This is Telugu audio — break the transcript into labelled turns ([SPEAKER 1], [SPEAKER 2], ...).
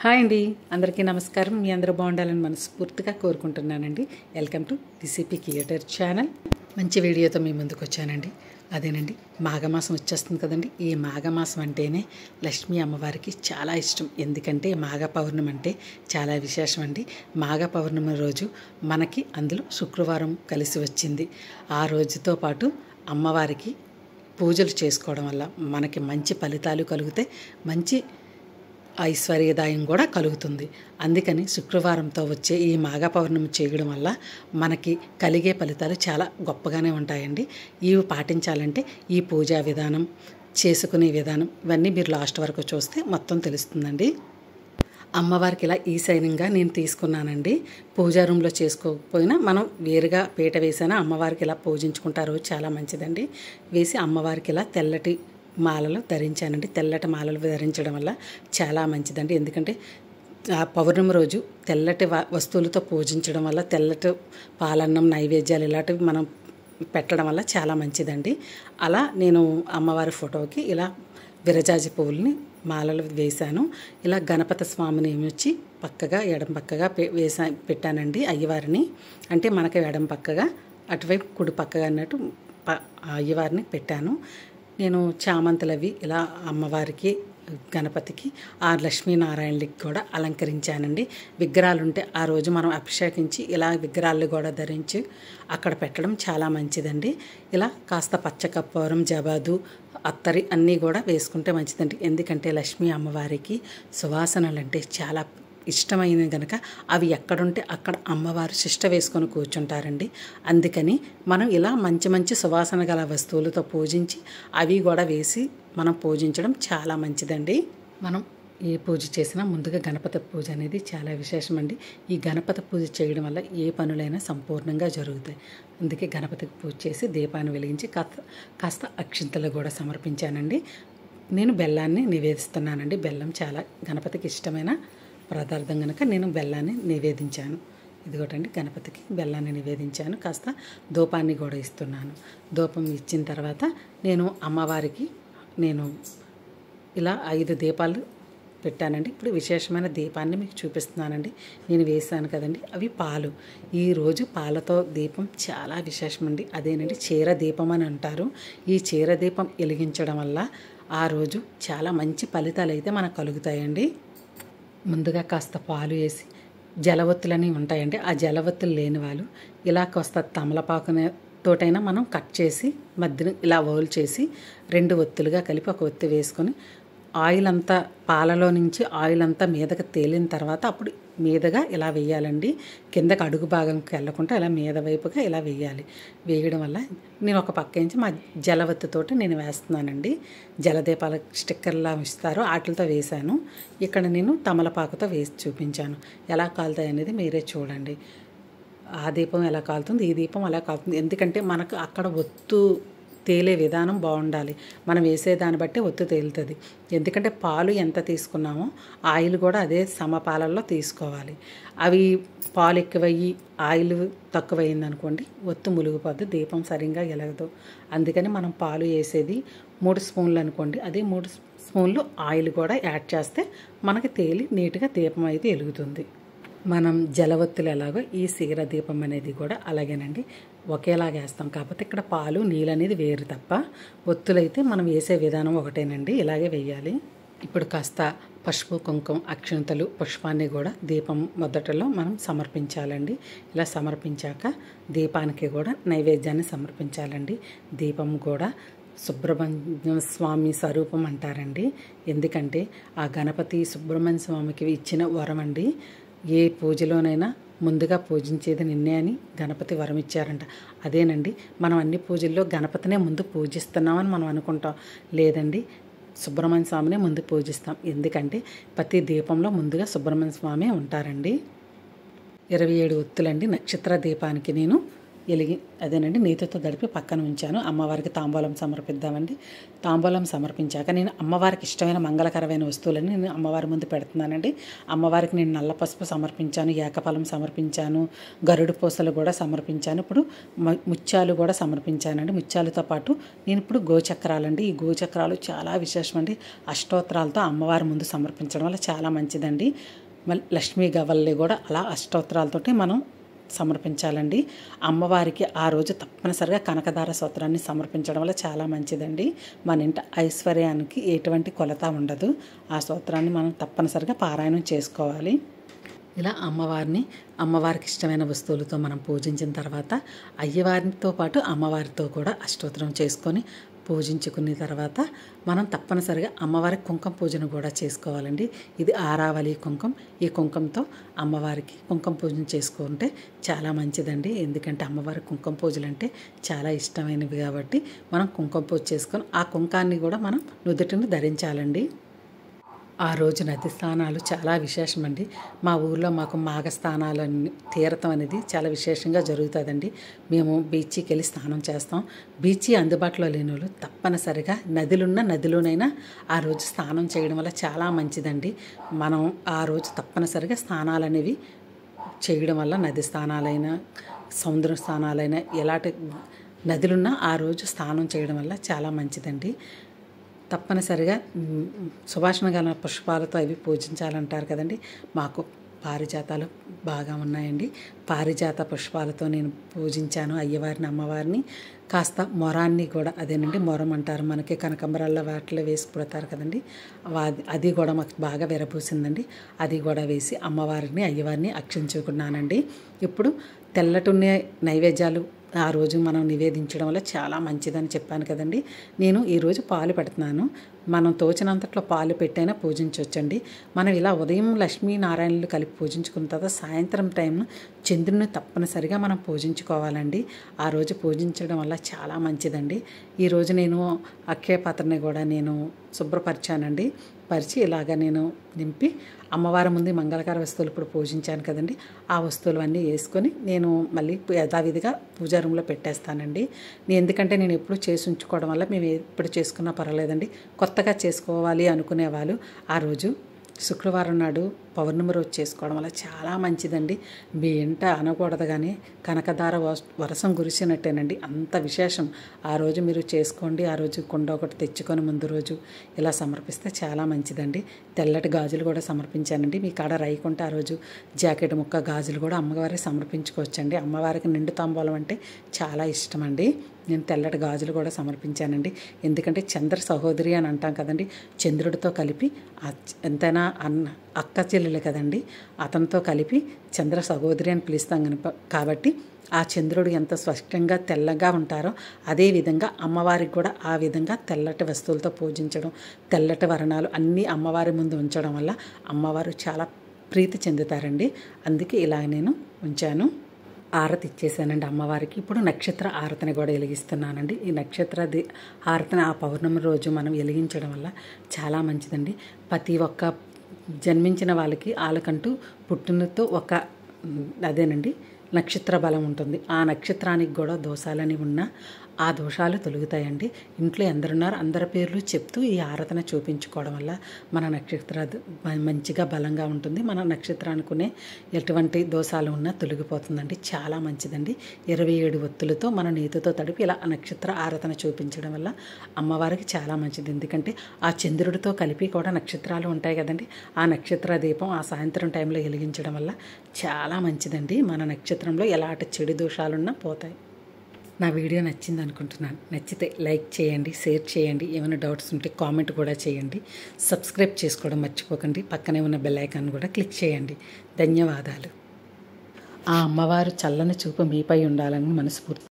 [SPEAKER 1] హాయ్ అండి, అందరికీ నమస్కారం. మీ అందరూ బాగుండాలని మనస్ఫూర్తిగా కోరుకుంటున్నానండి. Welcome to DCP creator channel. మంచి వీడియోతో మీ ముందుకు వచ్చానండి. అదేనండి, మాఘమాసం వచ్చేస్తుంది కదండి. ఈ మాఘమాసం అంటేనే లక్ష్మీ అమ్మవారికి చాలా ఇష్టం. ఎందుకంటే మాఘ పౌర్ణమి అంటే చాలా విశేషం అండి. మాఘ పౌర్ణమి రోజు మనకి అందులో శుక్రవారం కలిసి వచ్చింది. ఆ రోజుతో పాటు అమ్మవారికి పూజలు చేసుకోవడం వల్ల మనకి మంచి ఫలితాలు కలుగుతాయి, మంచి ఐశ్వర్యదాయం కూడా కలుగుతుంది. అందుకని శుక్రవారంతో వచ్చే ఈ మాఘ పౌర్ణమి చేయడం వల్ల మనకి కలిగే ఫలితాలు చాలా గొప్పగానే ఉంటాయండి. ఇవి పాటించాలంటే ఈ పూజా విధానం, చేసుకునే విధానం ఇవన్నీ మీరు లాస్ట్ వరకు చూస్తే మొత్తం తెలుస్తుందండి. అమ్మవారికి ఇలా ఈశాన్యంగా నేను తీసుకున్నానండి. పూజా రూమ్లో చేసుకోకపోయినా మనం వేరుగా పీట వేసినా అమ్మవారికి ఇలా పూజించుకుంటారు, చాలా మంచిదండి. వేసి అమ్మవారికి ఇలా తెల్లటి మాలలు ధరించానండి. తెల్లటి మాలలు ధరించడం వల్ల చాలా మంచిదండి. ఎందుకంటే ఆ పౌర్ణమి రోజు తెల్లటి వస్తువులతో పూజించడం వల్ల, తెల్లటి పాలన్నం నైవేద్యాలు ఇలాంటివి మనం పెట్టడం వల్ల చాలా మంచిదండి. అలా నేను అమ్మవారి ఫోటోకి ఇలా విరజాజి పువ్వుల్ని మాలలు వేశాను. ఇలా గణపతి స్వామిని వచ్చి పక్కగా ఎడం పక్కగా పెట్టానండి అయ్యవారిని. అంటే మనకి ఎడం పక్కగా, అటువైపు కుడి పక్కగా అన్నట్టు అయ్యవారిని పెట్టాను. నేను చామంతులవి ఇలా అమ్మవారికి, గణపతికి, ఆ లక్ష్మీనారాయణకి కూడా అలంకరించానండి. విగ్రహాలు ఉంటే ఆ రోజు మనం అభిషేకించి ఇలా విగ్రహాలు కూడా ధరించి అక్కడ పెట్టడం చాలా మంచిదండి. ఇలా కాస్త పచ్చకర్పూరం, జబాదు, అత్తరి అన్నీ కూడా వేసుకుంటే మంచిదండి. ఎందుకంటే లక్ష్మీ అమ్మవారికి సువాసనలు అంటే చాలా ఇష్టమైనవి కనుక అవి ఎక్కడుంటే అక్కడ అమ్మవారు శిష్ట వేసుకొని కూర్చుంటారండి. అందుకని మనం ఇలా మంచి మంచి సువాసన గల వస్తువులతో పూజించి అవి కూడా వేసి మనం పూజించడం చాలా మంచిదండి. మనం ఏ పూజ చేసినా ముందుగా గణపతి పూజ అనేది చాలా విశేషమండి. ఈ గణపతి పూజ చేయడం వల్ల ఏ పనులైనా సంపూర్ణంగా జరుగుతాయి. అందుకే గణపతికి పూజ చేసి దీపాన్ని వెలిగించి కాస్త అక్షింతలు కూడా సమర్పించానండి. నేను బెల్లాన్ని నివేదిస్తున్నానండి. బెల్లం చాలా గణపతికి ఇష్టమైన పదార్థం కనుక నేను బెల్లాన్ని నివేదించాను. ఇదిగోటండి, గణపతికి బెల్లాన్ని నివేదించాను. కాస్త ధూపాన్ని కూడా ఇస్తున్నాను. ధూపం ఇచ్చిన తర్వాత నేను అమ్మవారికి ఇలా 5 దీపాలు పెట్టానండి. ఇప్పుడు విశేషమైన దీపాన్ని మీకు చూపిస్తున్నానండి. నేను వేసాను కదండి, అవి పాలు. ఈరోజు పాలతో దీపం చాలా విశేషమండి. అదేనండి చీర దీపం అని అంటారు. ఈ చీర దీపం వెలిగించడం వల్ల ఆ రోజు చాలా మంచి ఫలితాలు అయితే మనకు కలుగుతాయండి. ముందుగా కాస్త పాలు వేసి జలవత్తులని ఉంటాయండి. ఆ జలవత్తులు లేని వాళ్ళు ఇలా కాస్త తమలపాకునే తోటైనా మనం కట్ చేసి మధ్యన ఇలా ఓల్ చేసి 2 ఒత్తులుగా కలిపి ఒక ఒత్తి వేసుకొని ఆయిల్ అంతా, పాలలో నుంచి ఆయిల్ అంతా మీదకి తేలిన తర్వాత అప్పుడు మీదగా ఇలా వేయాలండి. కిందకి అడుగు భాగంకి వెళ్ళకుండా ఇలా మీద వైపుగా ఇలా వేయాలి. వేయడం వల్ల నేను ఒక పక్క నుంచి మా జలవత్తితోటి నేను వేస్తున్నానండి. జలదీపాల స్టిక్కర్లా ఇస్తారు, వాటితో వేశాను. ఇక్కడ నేను తమలపాకుతో వేసి చూపించాను. ఎలా కాలుతాయి అనేది మీరే చూడండి. ఆ దీపం ఎలా కాలుతుంది, ఈ దీపం అలా కాలుతుంది. ఎందుకంటే మనకు అక్కడ ఒత్తు తేలే విధానం బాగుండాలి. మనం వేసేదాన్ని బట్టి ఒత్తు తేలుతుంది. ఎందుకంటే పాలు ఎంత తీసుకున్నామో ఆయిల్ కూడా అదే సమపాలల్లో తీసుకోవాలి. అవి పాలు ఎక్కువయ్యి ఆయిల్ తక్కువైంది అనుకోండి, ఒత్తు ములిగిపోద్ది, దీపం సరిగ్గా ఎలగదు. అందుకని మనం పాలు వేసేది 3 స్పూన్లు అనుకోండి, అదే 3 స్పూన్లు ఆయిల్ కూడా యాడ్ చేస్తే మనకి తేలి నీట్గా దీపం అయితే వెలుగుతుంది. మనం జలవత్తులు ఎలాగో ఈ సీర దీపం అనేది కూడా అలాగేనండి, ఒకేలాగా వేస్తాం. కాకపోతే ఇక్కడ పాలు, నీళ్ళు అనేది వేరు తప్ప ఒత్తులైతే మనం వేసే విధానం ఒకటేనండి, ఇలాగే వేయాలి. ఇప్పుడు కాస్త పసుపు, కుంకుమ, అక్షింతలు, పుష్పాన్ని కూడా దీపం మొదటలో మనం సమర్పించాలండి. ఇలా సమర్పించాక దీపానికి కూడా నైవేద్యాన్ని సమర్పించాలండి. దీపం కూడా సుబ్రహ్మణ్య స్వామి స్వరూపం అంటారండి. ఎందుకంటే ఆ గణపతి సుబ్రహ్మణ్య స్వామికి ఇచ్చిన వరం అండి. ఏ పూజలోనైనా ముందుగా పూజించేది నిన్నే అని గణపతి వరం ఇచ్చారంట. అదేనండి, మనం అన్ని పూజల్లో గణపతినే ముందు పూజిస్తున్నామని మనం అనుకుంటాం. లేదండి, సుబ్రహ్మణ్య స్వామినే ముందు పూజిస్తాం. ఎందుకంటే ప్రతి దీపంలో ముందుగా సుబ్రహ్మణ్య స్వామి ఉంటారండి. 27 ఒత్తులండి నక్షత్ర దీపానికి నేను అదేనండి నేతితో తడిపి పక్కన ఉంచాను. అమ్మవారికి తాంబూలం సమర్పిద్దామండి. తాంబూలం సమర్పించాక నేను అమ్మవారికి ఇష్టమైన మంగళకరమైన వస్తువులని నేను అమ్మవారి ముందు పెడుతున్నానండి. అమ్మవారికి నేను నల్ల పసుపు సమర్పించాను, ఏకఫలం సమర్పించాను, గరుడు పూసలు కూడా సమర్పించాను. ఇప్పుడు ముత్యాలు కూడా సమర్పించానండి. ముత్యాలతో పాటు నేను ఇప్పుడు గోచక్రాలండి. ఈ గోచక్రాలు చాలా విశేషం అండి. అష్టోత్తరాలతో అమ్మవారి ముందు సమర్పించడం వల్ల చాలా మంచిదండి. మళ్ళీ లక్ష్మీ గవ్వల్ని కూడా అలా అష్టోత్తరాలతోటి మనం సమర్పించాలండి. అమ్మవారికి ఆ రోజు తప్పనిసరిగా కనకదార స్తోత్రాన్ని సమర్పించడం వల్ల చాలా మంచిదండి. మన ఇంట ఐశ్వర్యానికి ఎటువంటి కొలత ఉండదు. ఆ స్తోత్రాన్ని మనం తప్పనిసరిగా పారాయణం చేసుకోవాలి. ఇలా అమ్మవారికి ఇష్టమైన వస్తువులతో మనం పూజించిన తర్వాత అయ్యవారితో పాటు అమ్మవారితో కూడా అష్టోత్తరం చేసుకొని పూజించుకున్న తర్వాత మనం తప్పనిసరిగా అమ్మవారికి కుంకుమ పూజను కూడా చేసుకోవాలండి. ఇది ఆరావళి కుంకుమ. ఈ కుంకుమతో అమ్మవారికి కుంకుమ పూజను చేసుకుంటే చాలా మంచిదండి. ఎందుకంటే అమ్మవారి కుంకుమ పూజలు అంటే చాలా ఇష్టమైనవి కాబట్టి మనం కుంకుమ పూజ చేసుకొని ఆ కుంకాన్ని కూడా మనం నుదుటిని ధరించాలండి. ఆ రోజు నది స్నానాలు చాలా విశేషమండి. మా ఊర్లో మాకు మాఘ స్నానాలు తీరతం అనేది చాలా విశేషంగా జరుగుతుందండి. మేము బీచ్కి వెళ్ళి స్నానం చేస్తాం. బీచ్ అందుబాటులో లేని వాళ్ళు తప్పనిసరిగా నదిలోనైనా ఆ రోజు స్నానం చేయడం వల్ల చాలా మంచిదండి. మనం ఆ రోజు తప్పనిసరిగా స్నానాలు అనేవి చేయడం వల్ల నది స్నానాలైనా సముద్ర స్నానాలైనా ఎలాంటి నదులున్నా ఆ రోజు స్నానం చేయడం వల్ల చాలా మంచిదండి. తప్పనిసరిగా సువాసన గల పుష్పాలతో అవి పూజించాలంటారు కదండి. మాకు పారిజాతాలు బాగా ఉన్నాయండి. పారిజాత పుష్పాలతో నేను పూజించాను అయ్యవారిని అమ్మవారిని. కాస్త మొరాన్ని కూడా అదేనండి మొరం అంటారు మనకి కనకంబరాల్లో వాటిలో వేసి పుడతారు కదండి. అది కూడా మాకు బాగా విరబూసిందండి. అది కూడా వేసి అమ్మవారిని అయ్యవారిని అర్చించుకున్నానండి. ఇప్పుడు తెల్లటి నైవేద్యాలు ఆ రోజు మనం నివేదించడం వల్ల చాలా మంచిదని చెప్పాను కదండి. నేను ఈరోజు పాలు పెడుతున్నాను. మనం తోచినంతట్లో పాలు పెట్టైనా పూజించవచ్చండి. మనం ఇలా ఉదయం లక్ష్మీనారాయణలు కలిపి పూజించుకున్న తర్వాత సాయంత్రం టైంను చంద్రుని తప్పనిసరిగా మనం పూజించుకోవాలండి. ఆ రోజు పూజించడం వల్ల చాలా మంచిదండి. ఈరోజు నేను అక్షయ పాత్రని కూడా నేను శుభ్రపరిచానండి. పరిచి ఇలాగ నేను నింపి అమ్మవారి ముందు మంగళకర వస్తువులు ఇప్పుడు పూజించాను కదండి. ఆ వస్తువులు అన్నీ వేసుకొని నేను మళ్ళీ యథావిధిగా పూజా రూమ్లో పెట్టేస్తానండి. ఎందుకంటే నేను ఎప్పుడు చేసి ఉంచుకోవడం వల్ల మేము ఎప్పుడు చేసుకున్నా పర్వాలేదండి. కొత్తగా చేసుకోవాలి అనుకునే వాళ్ళు ఆ రోజు శుక్రవారం నాడు పౌర్ణమి రోజు చేసుకోవడం వల్ల చాలా మంచిదండి. మీ ఇంట అనకూడదు కానీ కనకదార వర్షం కురిసినట్టేనండి. అంత విశేషం. ఆ రోజు మీరు చేసుకోండి. ఆ రోజు కుండ ఒకటి తెచ్చుకొని ముందు రోజు ఇలా సమర్పిస్తే చాలా మంచిదండి. తెల్లటి గాజులు కూడా సమర్పించానండి. మీ కాడ రైకుంటే ఆ రోజు జాకెట్ ముక్క గాజులు కూడా అమ్మవారికి సమర్పించుకోవచ్చండి. అమ్మవారికి నిండు తాంబూలం అంటే చాలా ఇష్టం అండి. నేను తెల్లటి గాజులు కూడా సమర్పించానండి. ఎందుకంటే చంద్ర సహోదరి అని అంటాం కదండి. చంద్రుడితో కలిపి ఎంతైనా అక్క చెల్లెలు కదండి. అతనితో కలిపి చంద్ర సహోదరి అని పిలుస్తాం కాబట్టి ఆ చంద్రుడు ఎంత స్పష్టంగా తెల్లగా ఉంటారో అదేవిధంగా అమ్మవారికి కూడా ఆ విధంగా తెల్లటి వస్తువులతో పూజించడం, తెల్లటి వర్ణాలు అన్నీ అమ్మవారి ముందు ఉంచడం వల్ల అమ్మవారు చాలా ప్రీతి చెందుతారండి. అందుకే ఇలా నేను ఉంచాను. ఆరతి ఇచ్చేసానండి అమ్మవారికి. ఇప్పుడు నక్షత్ర ఆరతిని కూడా వెలిగిస్తున్నానండి. ఈ నక్షత్ర ఆరతిని ఆ పౌర్ణమి రోజు మనం వెలిగించడం వల్ల చాలా మంచిదండి. ప్రతి ఒక్క జన్మించిన వాళ్ళకంటూ పుట్టినతో అదేనండి నక్షత్ర బలం ఉంటుంది. ఆ నక్షత్రానికి కూడా దోషాలని ఉన్నా ఆ దోషాలు తొలుగుతాయండి. ఇంట్లో ఎందరున్నారు అందరి పేర్లు చెప్తూ ఈ ఆరాధన చూపించుకోవడం వల్ల మన నక్షత్ర మంచిగా బలంగా ఉంటుంది. మన నక్షత్రానికునే ఎటువంటి దోషాలు ఉన్నా తొలగిపోతుందండి. చాలా మంచిదండి. 27 ఒత్తులతో మన నేతితో తడిపి ఇలా నక్షత్ర ఆరాధన చూపించడం వల్ల అమ్మవారికి చాలా మంచిది. ఎందుకంటే ఆ చంద్రుడితో కలిపి కూడా నక్షత్రాలు ఉంటాయి కదండి. ఆ నక్షత్ర దీపం ఆ సాయంత్రం టైంలో వెలిగించడం వల్ల చాలా మంచిదండి. మన నక్షత్రంలో ఎలాంటి చెడు దోషాలున్నా పోతాయి. నా వీడియో నచ్చింది అనుకుంటున్నాను. నచ్చితే లైక్ చేయండి, షేర్ చేయండి. ఏమైనా డౌట్స్ ఉంటే కామెంట్ కూడా చేయండి. సబ్స్క్రైబ్ చేసుకోవడం మర్చిపోకండి. పక్కనే ఉన్న బెల్ ఐకాన్ కూడా క్లిక్ చేయండి. ధన్యవాదాలు. ఆ అమ్మవారు చల్లని చూపు మీపై ఉండాలని మనస్ఫూర్తి